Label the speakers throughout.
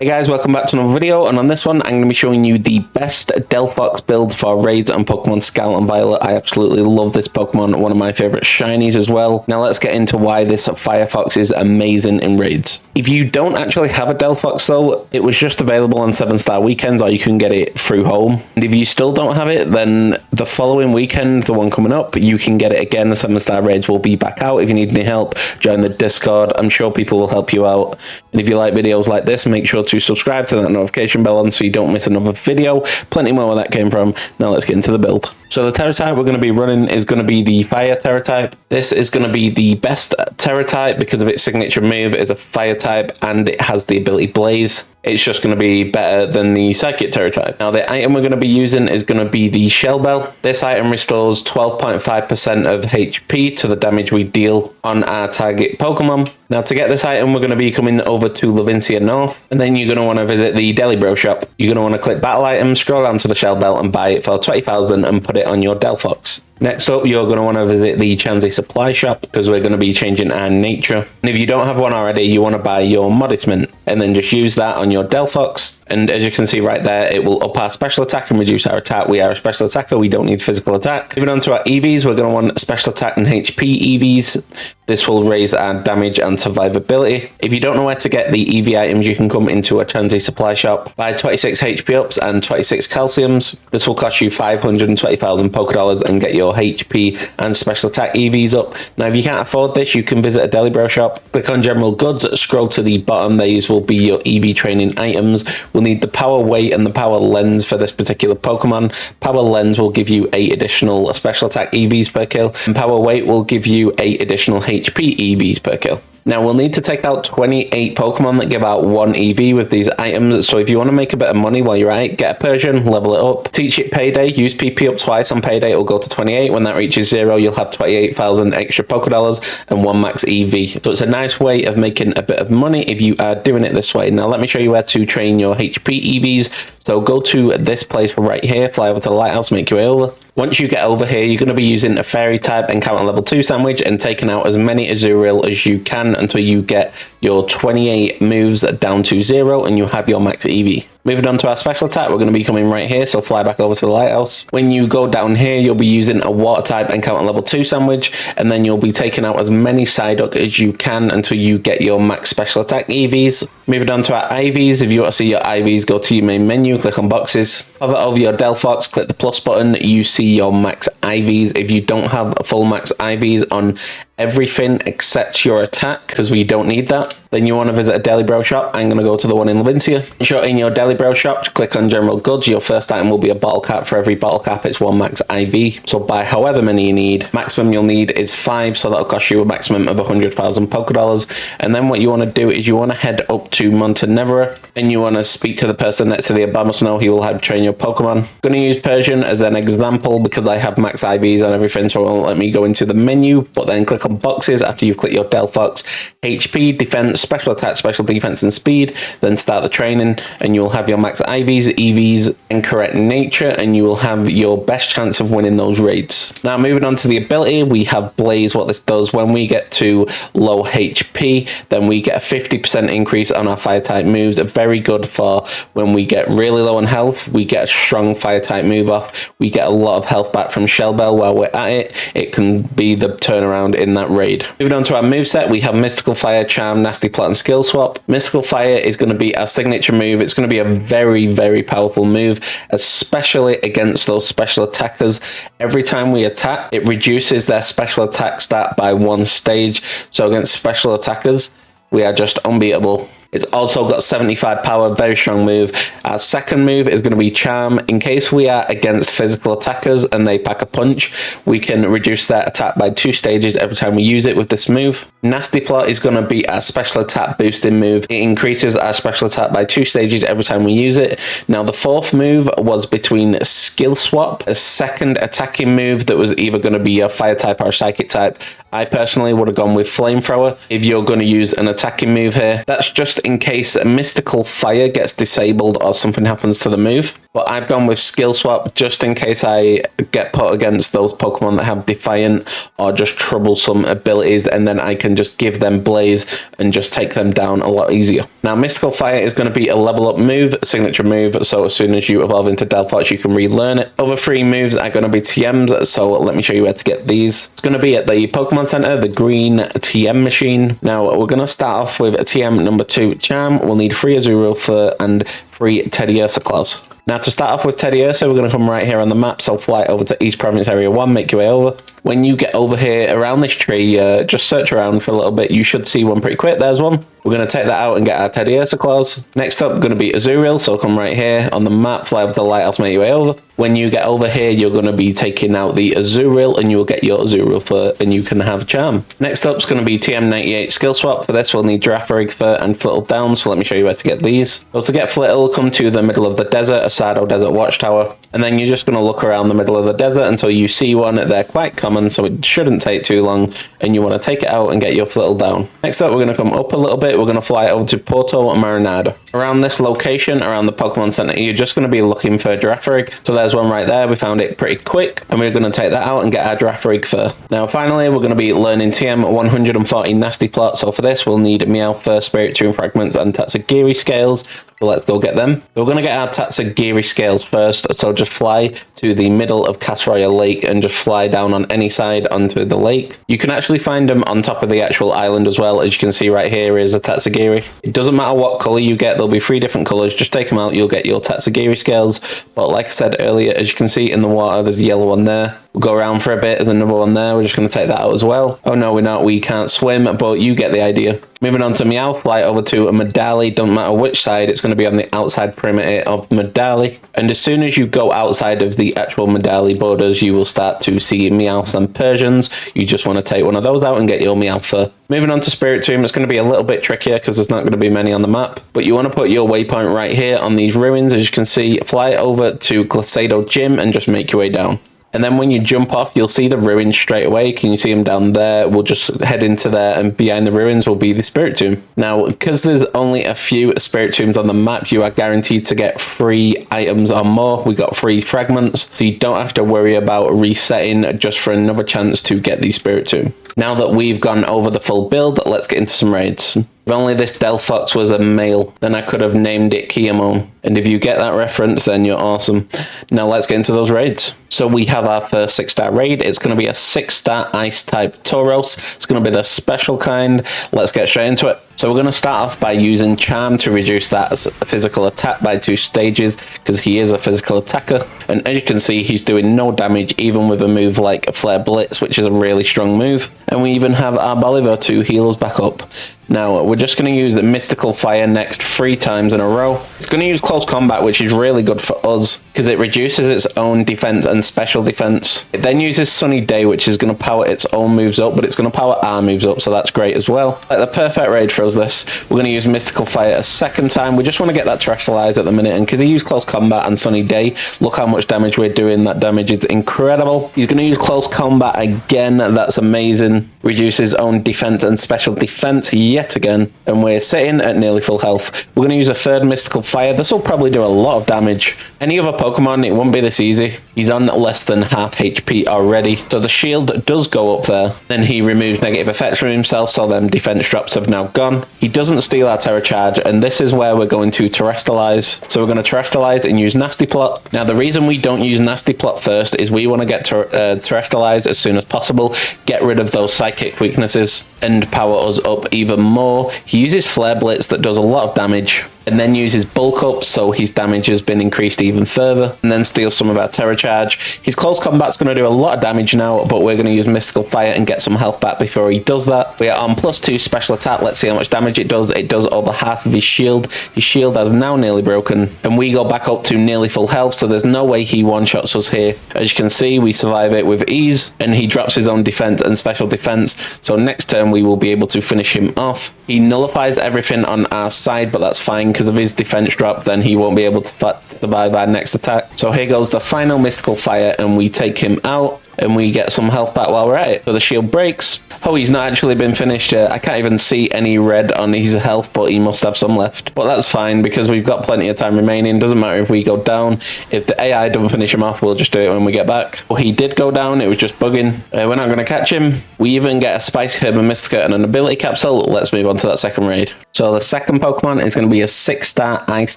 Speaker 1: Hey guys, welcome back to another video, and on this one I'm going to be showing you the best Delphox build for Raids on Pokemon Scarlet and Violet. I absolutely love this Pokemon, one of my favourite shinies as well. Now let's get into why this Firefox is amazing in Raids. If you don't actually have a Delphox though, it was just available on 7-star weekends, or you can get it through home. And if you still don't have it, then the following weekend, the one coming up, you can get it again. The 7-star Raids will be back out. If you need any help, join the Discord. I'm sure people will help you out. And if you like videos like this, make sure to subscribe to that notification bell on so you don't miss another video. Plenty more where that came from. Now let's get into the build. So the Tera Type we're going to be running is going to be the Fire Tera Type. This is going to be the best Tera Type because of its signature move. It's a Fire Type and it has the ability Blaze. It's just going to be better than the Psychic Tera Type. Now the item we're going to be using is going to be the Shell Bell. This item restores 12.5% of HP to the damage we deal on our target Pokemon. Now to get this item we're going to be coming over to Levincia North, and then you're going to want to visit the Delibro shop. You're going to want to click Battle Items, scroll down to the Shell Bell and buy it for 20,000 and put it on your Delphox. Next up, you're going to want to visit the Chansey Supply Shop because we're going to be changing our nature. And if you don't have one already, you want to buy your Modest Mint and then just use that on your Delphox. And as you can see right there, it will up our special attack and reduce our attack. We are a special attacker. We don't need physical attack. Moving on to our EVs, we're going to want special attack and HP EVs. This will raise our damage and survivability. If you don't know where to get the EV items, you can come into a Chansey Supply Shop, buy 26 HP ups and 26 calciums. This will cost you 520,000 Pokedollars and get your HP and special attack EVs up. Now, if you can't afford this, you can visit a Delibro shop. Click on General Goods, scroll to the bottom. These will be your EV training items. We'll need the Power Weight and the Power Lens for this particular Pokemon. Power Lens will give you 8 additional special attack EVs per kill, and Power Weight will give you 8 additional HP EVs per kill. Now, we'll need to take out 28 Pokemon that give out 1 EV with these items, so if you want to make a bit of money while you're at it, get a Persian, level it up, teach it Payday, use PP up twice on Payday, it'll go to 28. When that reaches 0, you'll have 28,000 extra Pokedollars and 1 max EV. So it's a nice way of making a bit of money if you are doing it this way. Now, let me show you where to train your HP EVs. So go to this place right here, fly over to the lighthouse, make your way over. Once you get over here, you're going to be using a Fairy type Encounter level 2 sandwich and taking out as many Azurill as you can until you get your 28 moves down to 0 and you have your max EV. Moving on to our special attack, we're going to be coming right here, so fly back over to the lighthouse. When you go down here, you'll be using a Water type Encounter level 2 sandwich, and then you'll be taking out as many Psyduck as you can until you get your max special attack EVs. Moving on to our IVs, if you want to see your IVs, go to your main menu, click on boxes, hover over your Delphox, click the plus button, you see your max IVs. If you don't have full max IVs on everything except your attack, because we don't need that, then you want to visit a Delibro shop. I'm going to go to the one in Levincia. So in your Delibro shop, click on General Goods. Your first item will be a bottle cap. For every bottle cap, it's 1 max IV. So buy however many you need. Maximum you'll need is 5, so that'll cost you a maximum of 100,000 Pokedollars. And then what you want to do is you want to head up to Montenevera and you want to speak to the person next to the Abomasnow. He will help train your Pokemon. I'm going to use Persian as an example because I have max IVs and everything, so it won't let me go into the menu. But then click on boxes after you've clicked your Delphox. HP, defense, special attack, special defense, and speed. Then start the training, and you'll have your max IVs, EVs, and correct nature, and you will have your best chance of winning those raids. Now, moving on to the ability, we have Blaze. What this does, when we get to low HP, then we get a 50% increase on our fire type moves. Very good for when we get really low on health. We get a strong fire type move off. We get a lot of health back from Shell Bell while we're at it. It can be the turnaround in that raid. Moving on to our moveset, we have Mystical Fire, Charm, Nasty Plot, and Skill Swap. Mystical Fire is going to be our signature move. It's going to be a very, very powerful move, especially against those special attackers. Every time we attack, it reduces their special attack stat by 1 stage. So against special attackers, we are just unbeatable. It's also got 75 power, very strong move. Our second move is going to be Charm. In case we are against physical attackers and they pack a punch, we can reduce their attack by 2 stages every time we use it with this move. Nasty Plot is going to be our special attack boosting move. It increases our special attack by 2 stages every time we use it. Now, the fourth move was between Skill Swap, a second attacking move that was either going to be a fire type or a psychic type. I personally would have gone with Flamethrower if you're going to use an attacking move here. That's just in case a Mystical Fire gets disabled or something happens to the move. but I've gone with skill swap just in case I get put against those Pokemon that have Defiant or just troublesome abilities, and then I can just give them Blaze and just take them down a lot easier. Now, Mystical Fire is going to be a level up move, a signature move, so as soon as you evolve into Delphox, you can relearn it. Other 3 moves are going to be TMs, so let me show you where to get these. It's going to be at the Pokemon Center, the green TM machine. Now, we're going to start off with a TM number 2, Charm. We'll need 3 Azurill Fur and 3 Teddiursa Claws. Now, to start off with Teddiursa, we're going to come right here on the map, so fly over to East Province Area 1, make your way over. When you get over here around this tree, just search around for a little bit. You should see one pretty quick. There's one. We're going to take that out and get our Teddiursa Claws. Next up, going to be Azurill, so come right here on the map, fly over to the lighthouse, make your way over. When you get over here, you're going to be taking out the Azurill, and you will get your Azurill Fur, and you can have Charm. Next up is going to be TM98 Skill Swap. For this, we'll need Girafarig Fur and Flittle down, so let me show you where to get these. So to get Flittle, come to the middle of the desert, Asado Desert Watchtower, and then you're just going to look around the middle of the desert until you see one. They're quite common, so it shouldn't take too long, and you want to take it out and get your Flittle down. Next up, we're going to come up a little bit. We're going to fly over to Porto Marinada. Around this location, around the Pokemon Center, you're just going to be looking for Girafarig. So there's one right there. We found it pretty quick, and we're going to take that out and get our Girafarig Fur. Now, finally, we're going to be learning TM 140 Nasty Plot. So for this, we'll need Meowth, Spirit Tomb Fragments, and Tatsugiri Scales. So let's go get them. We're going to get our Tatsugiri Scales first. So just fly to the middle of Castroya Lake and just fly down on any side onto the lake. You can actually find them on top of the actual island as well. As you can see right here is a Tatsugiri. It doesn't matter what color you get. There'll be 3 different colors. Just take them out. You'll get your Tatsugiri Scales. But like I said earlier, as you can see in the water, there's a yellow one there. We'll go around for a bit. There's another one there. We're just going to take that out as well. Oh no, we're not. We can't swim, but you get the idea. Moving on to Meowth, fly over to a Medali. Don't matter which side, it's going to be on the outside perimeter of Medali. And as soon as you go outside of the actual Medali borders, you will start to see Meowths and Persians. You just want to take one of those out and get your Meowth Fur. Moving on to Spirit Tomb, it's going to be a little bit trickier because there's not going to be many on the map. But you want to put your waypoint right here on these ruins. As you can see, fly over to Glacedo Gym and just make your way down. And then when you jump off, you'll see the ruins straight away. Can you see them down there? We'll just head into there, and behind the ruins will be the Spirit Tomb. Now, because there's only a few Spirit Tombs on the map, you are guaranteed to get 3 items or more. We got 3 fragments, so you don't have to worry about resetting just for another chance to get the Spirit Tomb. Now that we've gone over the full build, let's get into some raids. If only this Delphox was a male, then I could have named it Kiamon. And if you get that reference, then you're awesome. Now let's get into those raids. So we have our first 6-star raid. It's going to be a 6-star Ice type Tauros. It's going to be the special kind. Let's get straight into it. So we're going to start off by using Charm to reduce that physical attack by 2 stages, because he is a physical attacker. And as you can see, he's doing no damage, even with a move like Flare Blitz, which is a really strong move. And we even have our Bolivar to heal us back up. Now, we're just going to use the Mystical Fire next 3 times in a row. It's going to use Close Combat, which is really good for us, because it reduces its own defense and special defense. It then uses Sunny Day, which is going to power its own moves up, but it's going to power our moves up, so that's great as well. Like the perfect raid for us this. We're going to use Mystical Fire a 2nd time. We just want to get that Terrestrialize at the minute, and because he used Close Combat and Sunny Day, look how much damage we're doing. That damage is incredible. He's going to use Close Combat again. That's amazing. Reduces own defense and special defense yet again, and we're sitting at nearly full health. We're going to use a 3rd Mystical Fire. This will probably do a lot of damage. Any other Pokemon, it won't be this easy. He's on less than half HP already, so the shield does go up there. Then he removes negative effects from himself, so them defense drops have now gone. He doesn't steal our Terra Charge, and this is where we're going to Terrestrialize. So we're going to Terrestrialize and use Nasty Plot. Now, the reason we don't use Nasty Plot first is we want to get Terrestrialize as soon as possible, get rid of those psychic weaknesses, and power us up even more. He uses Flare Blitz that does a lot of damage, and then uses Bulk Up, so his damage has been increased even further, and then steals some of our Terra Charge. His Close Combat's going to do a lot of damage now, but we're going to use Mystical Fire and get some health back before he does that. We are on +2 special attack. Let's see how much damage it does. It does over half of his shield. His shield has now nearly broken, and we go back up to nearly full health, so there's no way he one-shots us here. As you can see, we survive it with ease, and he drops his own defense and special defense, so next turn we will be able to finish him off. He nullifies everything on our side, but that's fine because of his defense drop. Then he won't be able to survive our next attack. So here goes the final Mystical Fire, and we take him out. and we get some health back while we're at it. So the shield breaks. Oh, he's not actually been finished yet. I can't even see any red on his health, but he must have some left. But that's fine because we've got plenty of time remaining. Doesn't matter if we go down. If the AI doesn't finish him off, we'll just do it when we get back. Well, he did go down. It was just bugging. We're not going to catch him. We even get a Spicy Herb, a Mystica, and an ability capsule. Let's move on to that second raid. So the second Pokemon is going to be a 6-star Ice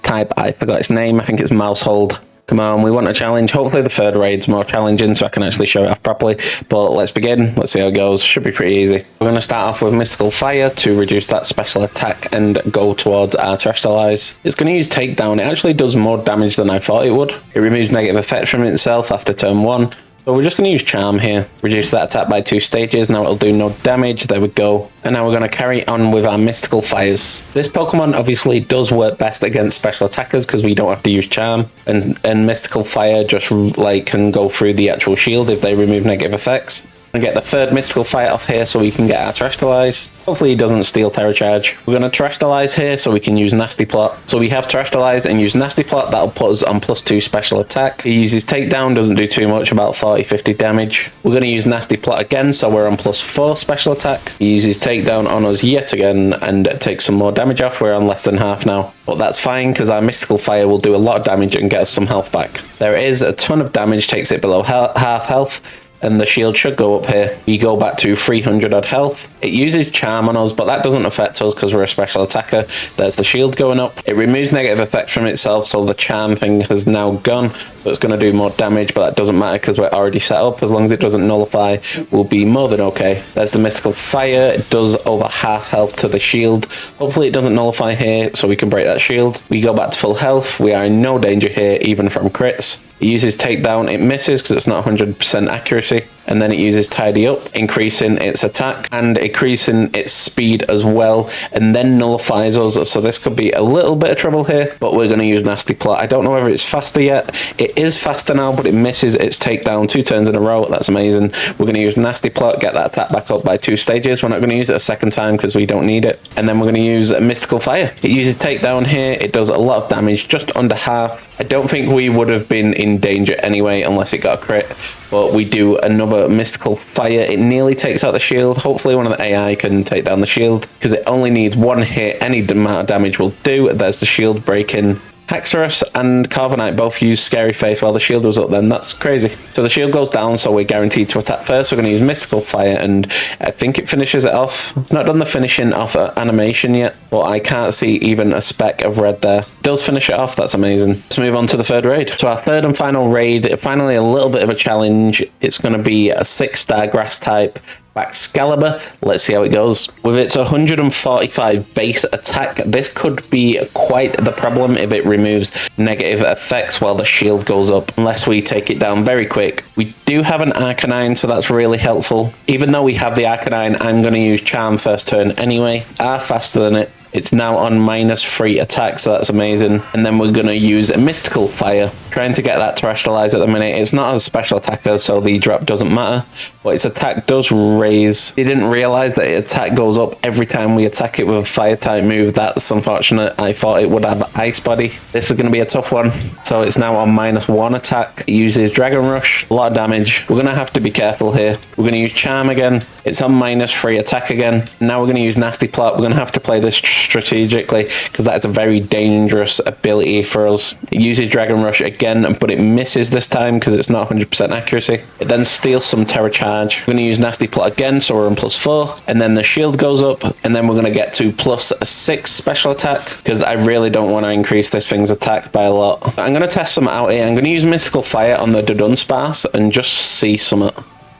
Speaker 1: type. I forgot its name. I think it's Mousehold. Come on, we want a challenge. Hopefully the third raid's more challenging so I can actually show it off properly. But let's begin. Let's see how it goes. Should be pretty easy. We're going to start off with Mystical Fire to reduce that special attack and go towards our Terrestrialize. It's going to use Takedown. It actually does more damage than I thought it would. It removes negative effects from itself after turn 1. So we're just going to use Charm here. Reduce that attack by 2 stages. Now it'll do no damage. There we go. And now we're going to carry on with our Mystical Fires. This Pokemon obviously does work best against special attackers because we don't have to use Charm. And Mystical Fire just like can go through the actual shield if they remove negative effects. And get the third Mystical Fire off here so we can get our Terrestrialize. Hopefully he doesn't steal Tera Charge. We're going to Terrestrialize here so we can use Nasty Plot. So we have Terrestrialize and use Nasty Plot. That'll put us on +2 special attack. He uses Takedown, doesn't do too much, about 40-50 damage. We're going to use Nasty Plot again so we're on +4 special attack. He uses Takedown on us yet again and takes some more damage off. We're on less than half now. But that's fine because our Mystical Fire will do a lot of damage and get us some health back. There is a ton of damage, takes it below half health. And the shield should go up here. We go back to 300 odd health. It uses Charm on us, but that doesn't affect us because we're a special attacker. There's the shield going up. It removes negative effects from itself, so the Charm thing has now gone. So it's going to do more damage, but that doesn't matter because we're already set up. As long as it doesn't nullify, we'll be more than okay. There's the Mystical Fire. It does over half health to the shield. Hopefully it doesn't nullify here, so we can break that shield. We go back to full health. We are in no danger here, even from crits. It uses Takedown, it misses because it's not 100% accuracy, and then it uses Tidy Up, increasing its attack and increasing its speed as well, and then nullifies us, so this could be a little bit of trouble here, but we're going to use Nasty Plot. I don't know whether it's faster yet. It is faster now, but it misses its Takedown 2 turns in a row. That's amazing. We're going to use Nasty Plot, get that attack back up by 2 stages. We're not going to use it a second time because we don't need it. And then we're going to use a Mystical Fire. It uses Takedown here. It does a lot of damage, just under half. I don't think we would have been in danger anyway unless it got a crit, but we do another Mystical Fire. It nearly takes out the shield. Hopefully one of the AI can take down the shield because it only needs 1 hit. Any amount of damage will do. There's the shield breaking. Haxorus and Carbonite both use Scary Face while the shield was up then. That's crazy. So the shield goes down, so we're guaranteed to attack first. We're going to use Mystical Fire, and I think it finishes it off. I've not done the finishing off animation yet, but I can't see even a speck of red there. It does finish it off. That's amazing. Let's move on to the third raid. So our third and final raid, finally a little bit of a challenge. It's going to be a 6-star Grass type. Excalibur. Let's see how it goes. With its 145 base attack, this could be quite the problem if it removes negative effects while the shield goes up, unless we take it down very quick. We do have an Arcanine, so that's really helpful. Even though we have the Arcanine, I'm going to use Charm first turn anyway. Are faster than it. It's now on -3 attack, so that's amazing. And then we're going to use a Mystical Fire. Trying to get that Terrestrialize at the minute. It's not a special attacker, so the drop doesn't matter. But its attack does raise. He didn't realize that its attack goes up every time we attack it with a Fire type move. That's unfortunate. I thought it would have Ice Body. This is going to be a tough one. So it's now on -1 attack. It uses Dragon Rush. A lot of damage. We're going to have to be careful here. We're going to use Charm again. It's on -3 attack again. Now we're going to use Nasty Plot. We're going to have to play this strategically because that is a very dangerous ability for us. It uses Dragon Rush again, but it misses this time because it's not 100% accuracy. It then steals some Tera Charge. We're going to use Nasty Plot again, so we're on +4, and then the shield goes up, and then we're going to get to +6 special attack because I really don't want to increase this thing's attack by a lot. I'm going to test some out here. I'm going to use Mystical Fire on the Dudunsparce and just see some.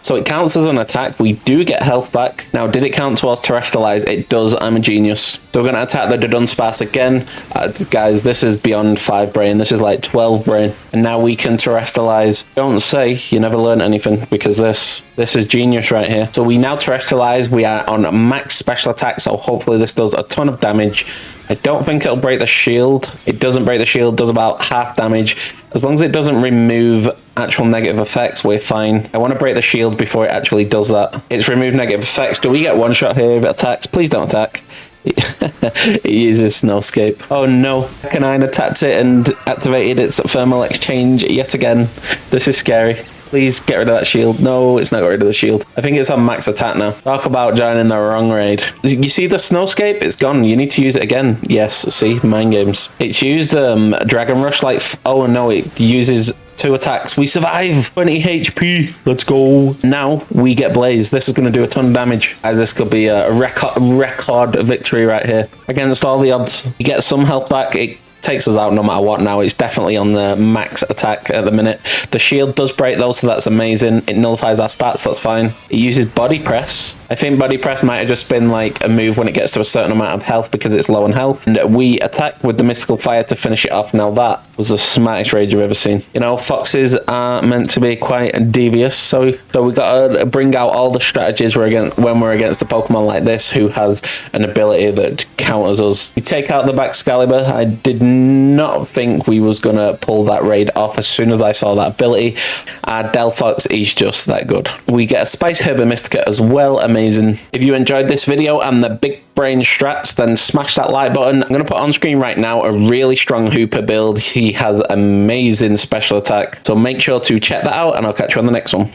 Speaker 1: So it counts as an attack. We do get health back. Now, did it count towards Terrestrialize? It does. I'm a genius. So we're going to attack the Dudunsparce again. Guys, this is beyond 5 brain. This is like 12 brain. And now we can Terrestrialize. Don't say you never learned anything because this is genius right here. So we now Terrestrialize. We are on max special attack. So hopefully this does a ton of damage. I don't think it'll break the shield. It doesn't break the shield. Does about half damage. As long as it doesn't remove actual negative effects, we're fine. I want to break the shield before it actually does that. It's removed negative effects. Do we get one shot here if it attacks? Please don't attack. It uses Snowscape. Oh no. Arcanine attacked it and activated its thermal exchange yet again. This is scary. Please get rid of that shield. No, it's not got rid of the shield. I think it's on max attack now. Talk about joining the wrong raid. You see the snowscape? It's gone. You need to use it again. Yes, see, mind games. It's used Dragon Rush like, oh no, it uses 2 attacks. We survive. 20 HP. Let's go. Now we get Blaze. This is going to do a ton of damage. This could be a record victory right here. Against all the odds. You get some health back. It takes us out no matter what now. It's definitely on the max attack at the minute. The shield does break though, so that's amazing. It nullifies our stats, that's fine. It uses body press. I think body press might have just been like a move when it gets to a certain amount of health because it's low on health. And we attack with the mystical fire to finish it off. Now that was the smartest raid you've ever seen. You know, foxes are meant to be quite devious, so we gotta bring out all the strategies when we're against the Pokemon like this who has an ability that counters us. We take out the Baxcalibur. I did not think we was gonna pull that raid off as soon as I saw that ability. Delphox is just that good. We get a Spice Herb Mystica as well, amazing. If you enjoyed this video and the big brain strats, then smash that like button. I'm gonna put on screen right now a really strong Hooper build. He has amazing special attack, so make sure to check that out and I'll catch you on the next one.